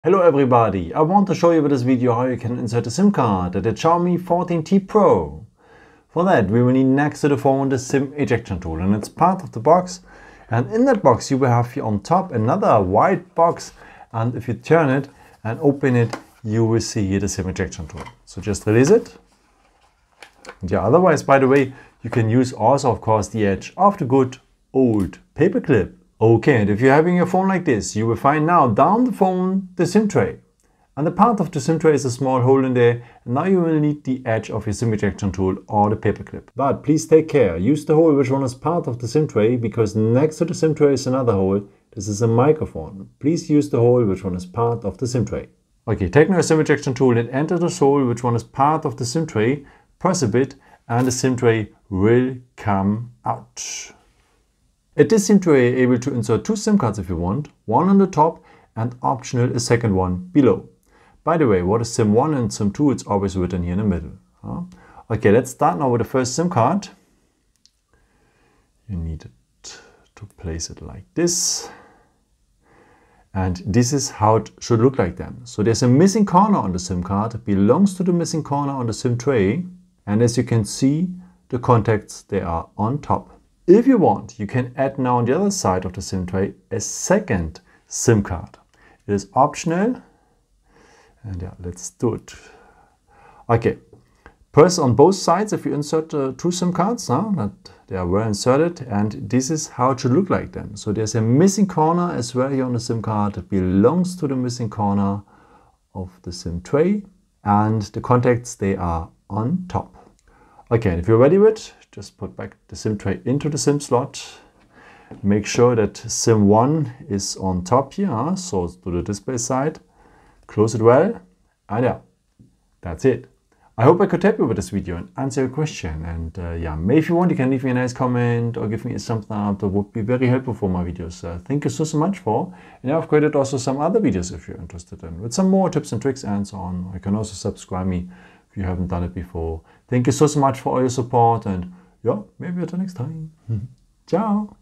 Hello everybody, I want to show you with this video how you can insert a SIM card at the Xiaomi 14T Pro. For that we will need next to the phone the SIM ejection tool, and it's part of the box, and in that box you will have here on top another white box, and if you turn it and open it you will see here the SIM ejection tool. So just release it. Yeah, otherwise, by the way, you can use also of course the edge of the good old paper clip. Okay, and if you're having your phone like this, you will find now down the phone the SIM tray. And the part of the SIM tray is a small hole in there, and now you will need the edge of your SIM ejection tool or the paper clip. But please take care, use the hole which one is part of the SIM tray, because next to the SIM tray is another hole. This is a microphone. Please use the hole which one is part of the SIM tray. Okay, take now your SIM ejection tool and enter the hole which one is part of the SIM tray, press a bit, and the SIM tray will come out. At this SIM tray, you're able to insert two SIM cards if you want, one on the top and optional a second one below. By the way, what is SIM 1 and SIM 2, it's always written here in the middle. Okay, let's start now with the first SIM card. You need to place it like this. And this is how it should look like then. So there's a missing corner on the SIM card, it belongs to the missing corner on the SIM tray. And as you can see, the contacts, they are on top. If you want, you can add now on the other side of the SIM tray a second SIM card. It is optional, and yeah, let's do it. Okay, press on both sides if you insert two SIM cards, that they are well inserted, and this is how it should look like then. So there's a missing corner as well here on the SIM card. It belongs to the missing corner of the SIM tray, and the contacts, they are on top. Okay, and if you're ready with it, just put back the SIM tray into the SIM slot. Make sure that SIM 1 is on top here, so to the display side. Close it well, and yeah, that's it. I hope I could help you with this video and answer your question. And yeah, maybe if you want, you can leave me a nice comment or give me a thumbs up. That would be very helpful for my videos. Thank you so much for. And I've created also some other videos if you're interested in, with some more tips and tricks and so on. You can also subscribe me if you haven't done it before. Thank you so much for all your support, and yeah, maybe until next time. Ciao.